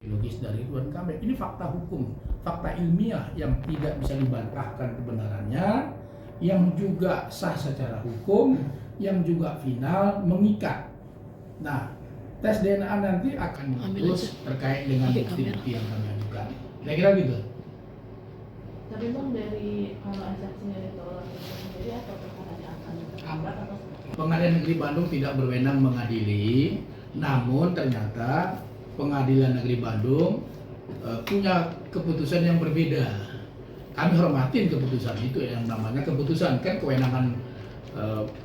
logis dari Ridwan Kamil. Ini fakta hukum, fakta ilmiah yang tidak bisa dibantahkan kebenarannya, yang juga sah secara hukum, yang juga final mengikat. Nah, tes DNA nanti akan memutus terkait dengan bukti-bukti yang kami ajukan. Kira-kira gitu. Tapi Bang, dari kalau saksinya ditolak sendiri atau perkaranya akan terhambat atau Pengadilan Negeri Bandung tidak berwenang mengadili, namun ternyata Pengadilan Negeri Bandung punya keputusan yang berbeda. Kami hormatin keputusan itu, yang namanya keputusan kan kewenangan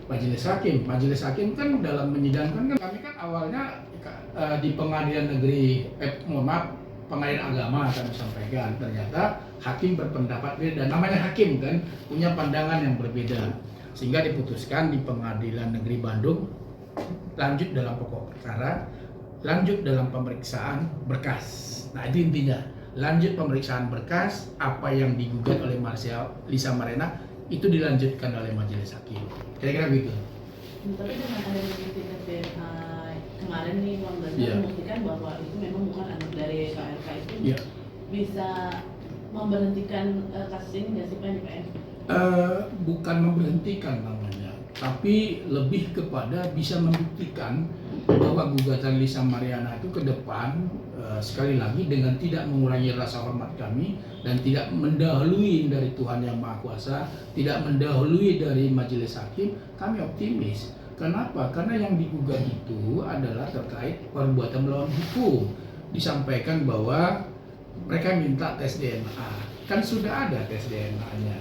majelis hakim. Majelis hakim kan dalam menyidangkan kan kami kan awalnya di Pengadilan Negeri Pengadilan Agama kami sampaikan, ternyata hakim berpendapat beda. Namanya hakim kan punya pandangan yang berbeda, sehingga diputuskan di Pengadilan Negeri Bandung lanjut dalam pokok perkara, lanjut dalam pemeriksaan berkas. Nah itu intinya, lanjut pemeriksaan berkas, apa yang digugat oleh Lisa Marena itu dilanjutkan oleh majelis hakim. Kira-kira begitu. Tapi dengan adanya bukti tes DNA kemarin nih Bang, membuktikan bahwa itu memang bukan anak dari KRK itu, bisa memberhentikan kasus ini nggak sih Pak di PN? Bukan memberhentikan namanya, tapi lebih kepada bisa membuktikan bahwa gugatan Lisa Mariana itu ke depan sekali lagi dengan tidak mengurangi rasa hormat kami dan tidak mendahului dari Tuhan Yang Maha Kuasa, tidak mendahului dari majelis hakim, kami optimis. Kenapa? Karena yang digugat itu adalah terkait perbuatan melawan hukum. Disampaikan bahwa mereka minta tes DNA, kan sudah ada tes DNA-nya.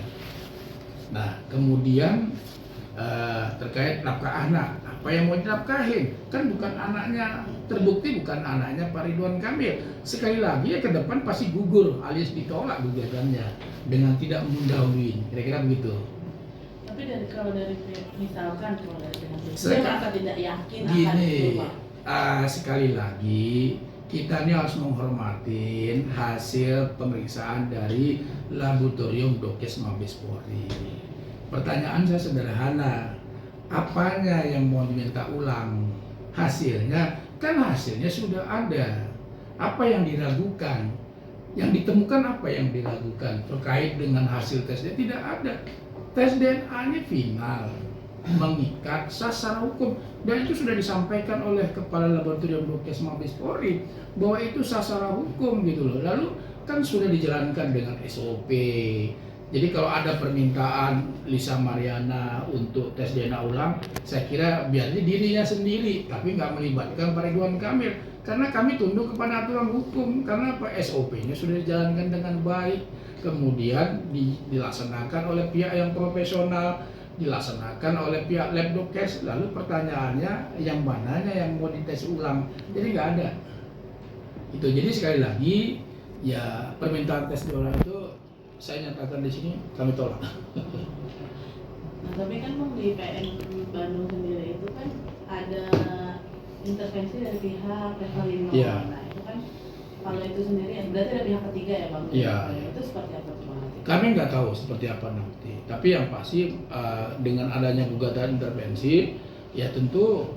Nah, kemudian terkait nafkah anak, apa yang mau dinafkahin? Kan bukan anaknya, terbukti bukan anaknya Pak Ridwan Kamil. Sekali lagi ya ke depan pasti gugur alias ditolak gugatannya dengan tidak mendahului. Kira-kira begitu. Tapi kalau dari misalkan kalau dari pihak saya merasa tidak yakin gini, akan sekali lagi kita ini harus menghormatin hasil pemeriksaan dari laboratorium Dokes Mabes Polri. Pertanyaan saya sederhana, apanya yang mau diminta ulang? Hasilnya, kan hasilnya sudah ada. Apa yang diragukan? Yang ditemukan apa yang diragukan? Terkait dengan hasil tesnya tidak ada. Tes DNA-nya final, mengikat sah secara hukum, dan itu sudah disampaikan oleh Kepala Laboratorium Dokes Mabes Polri bahwa itu sah secara hukum gitu loh. Lalu kan sudah dijalankan dengan SOP. Jadi kalau ada permintaan Lisa Mariana untuk tes DNA ulang, saya kira biarnya dirinya sendiri, tapi nggak melibatkan Pak Ridwan Kamil, karena kami tunduk kepada aturan hukum, karena SOP-nya sudah dijalankan dengan baik, kemudian dilaksanakan oleh pihak yang profesional, dilaksanakan oleh pihak lab Dokes. Lalu pertanyaannya yang mananya yang mau dites ulang? Jadi nggak ada. Itu jadi sekali lagi ya permintaan tes DNA itu saya nyatakan di sini kami tolak. Nah, tapi kan Bang di PN Bandung sendiri itu kan ada intervensi dari pihak Revalino. Ya. Nah, itu kan kalau itu sendiri berarti ada pihak ketiga ya Bang? Iya. Itu seperti apa Bang? Kami nggak tahu seperti apa nanti. Tapi yang pasti dengan adanya gugatan intervensi, ya tentu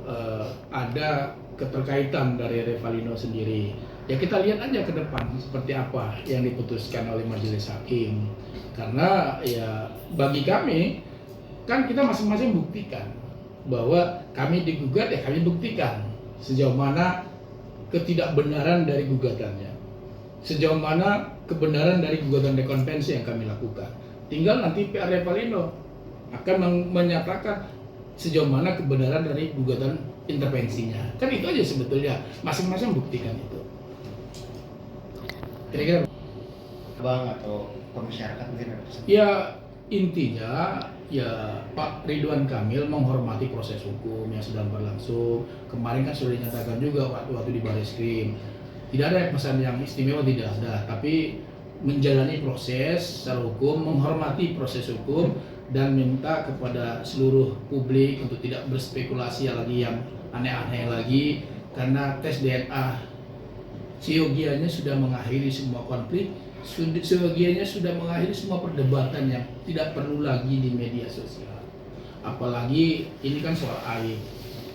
ada keterkaitan dari Revalino sendiri. Ya kita lihat aja ke depan seperti apa yang diputuskan oleh majelis hakim. Karena ya bagi kami kan kita masing-masing buktikan bahwa kami digugat, ya kami buktikan sejauh mana ketidakbenaran dari gugatannya, sejauh mana kebenaran dari gugatan rekonvensi yang kami lakukan. Tinggal nanti pihak Revalino akan menyatakan sejauh mana kebenaran dari gugatan intervensinya. Kan itu aja sebetulnya, masing-masing buktikan itu. Kira-kira Bang atau masyarakat mungkin ada pesan? ya intinya ya Pak Ridwan Kamil menghormati proses hukum yang sedang berlangsung. Kemarin kan sudah dinyatakan juga waktu di Barreskrim tidak ada pesan yang istimewa, tidak ada, tapi menjalani proses secara hukum, menghormati proses hukum, dan minta kepada seluruh publik untuk tidak berspekulasi lagi yang aneh-aneh lagi, karena tes DNA seyogianya sudah mengakhiri semua konflik, seyogianya sudah mengakhiri semua perdebatan yang tidak perlu lagi di media sosial. Apalagi ini kan soal aib.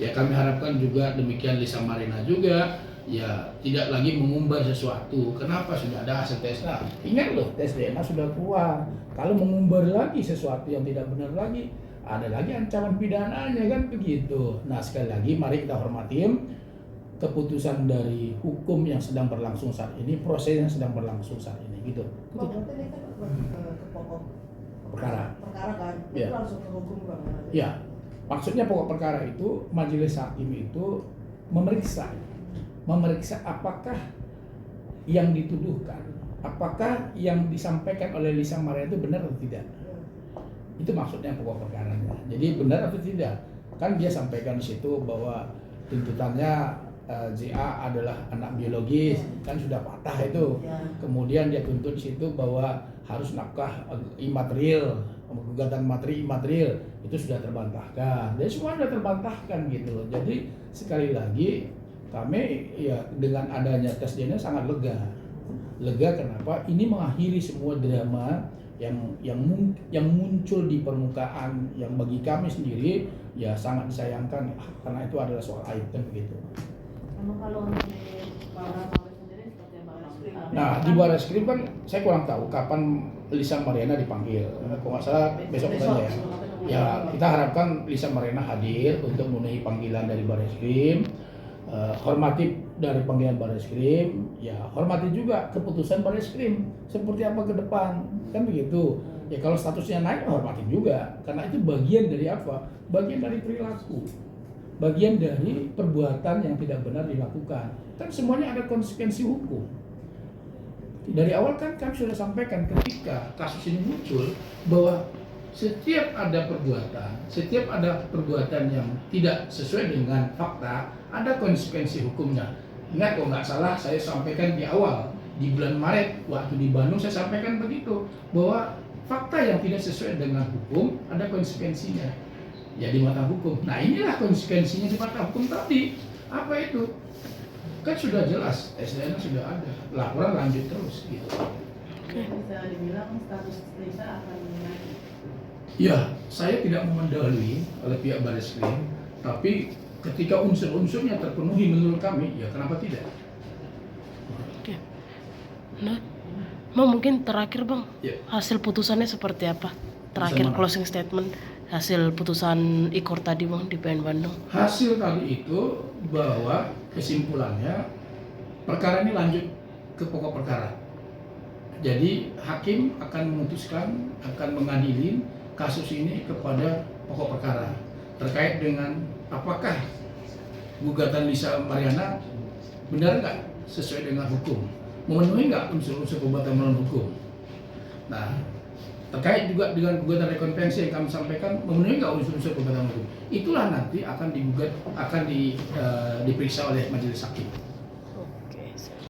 Ya kami harapkan juga demikian Lisa Marina juga ya tidak lagi mengumbar sesuatu. Kenapa? Sudah ada hasil tes. Nah, ingat loh, tes DNA sudah keluar. Kalau mengumbar lagi sesuatu yang tidak benar lagi, ada lagi ancaman pidananya kan begitu. Nah, sekali lagi mari kita hormatin keputusan dari hukum yang sedang berlangsung saat ini, proses yang sedang berlangsung saat ini gitu. Bang, berarti ini kan ke pokok Perkara. kan, Ya. itu langsung ke hukum bang. Ya, maksudnya pokok perkara itu majelis hakim itu memeriksa apakah yang dituduhkan, apakah yang disampaikan oleh Lisa Maria itu benar atau tidak. Itu maksudnya pokok perkaranya. Jadi benar atau tidak? Kan dia sampaikan di situ bahwa tuntutannya JA adalah anak biologis, kan sudah patah itu. Ya. Kemudian dia tuntut di situ bahwa harus nafkah imaterial, gugatan materi imaterial itu sudah terbantahkan. Jadi semua sudah terbantahkan gitu loh. Jadi sekali lagi kami ya dengan adanya tes DNA sangat lega. Lega kenapa? Ini mengakhiri semua drama yang muncul di permukaan yang bagi kami sendiri ya sangat disayangkan karena itu adalah soal aib kan begitu. Emang kalau untuk di para pawai sendiri seperti apa? Nah di Barreskrim kan saya kurang tahu kapan Lisa Mariana dipanggil. Kalau nggak salah besok saja ya. Ya kita harapkan Lisa Mariana hadir untuk memenuhi panggilan dari Barreskrim. Hormati dari panggilan Barreskrim, ya hormati juga keputusan Barreskrim seperti apa ke depan kan begitu. Ya kalau statusnya naik hormati juga karena itu bagian dari apa? Bagian dari perilaku, bagian dari perbuatan yang tidak benar dilakukan. Kan semuanya ada konsekuensi hukum. Dari awal kan kami sudah sampaikan ketika kasus ini muncul bahwa setiap ada perbuatan yang tidak sesuai dengan fakta, ada konsekuensi hukumnya. Ingat kalau nggak salah saya sampaikan di awal, di bulan Maret waktu di Bandung saya sampaikan begitu, bahwa fakta yang tidak sesuai dengan hukum ada konsekuensinya. Ya di mata hukum. Nah inilah konsekuensinya di mata hukum tadi. Apa itu? Kan sudah jelas, SDN sudah ada, laporan lanjut terus gitu. Bisa dibilang status Lisa akan naik. Ya, saya tidak memendahului oleh pihak Barreskrim, tapi ketika unsur-unsurnya terpenuhi menurut kami, ya kenapa tidak? Oke. Nah, Bang mungkin terakhir Bang, Ya. hasil putusannya seperti apa? Terakhir Putusan mana? closing statement hasil putusan IKOR tadi Bang di PN Bandung. Hasil tadi itu bahwa kesimpulannya perkara ini lanjut ke pokok perkara. Jadi hakim akan memutuskan, akan mengadili kasus ini kepada pokok perkara terkait dengan apakah gugatan Lisa Mariana benar nggak sesuai dengan hukum, memenuhi nggak unsur-unsur perbuatan melawan hukum. Nah, terkait juga dengan gugatan rekonvensi yang kami sampaikan memenuhi nggak unsur-unsur perbuatan hukum. Itulah nanti akan digugat, diperiksa oleh majelis hakim.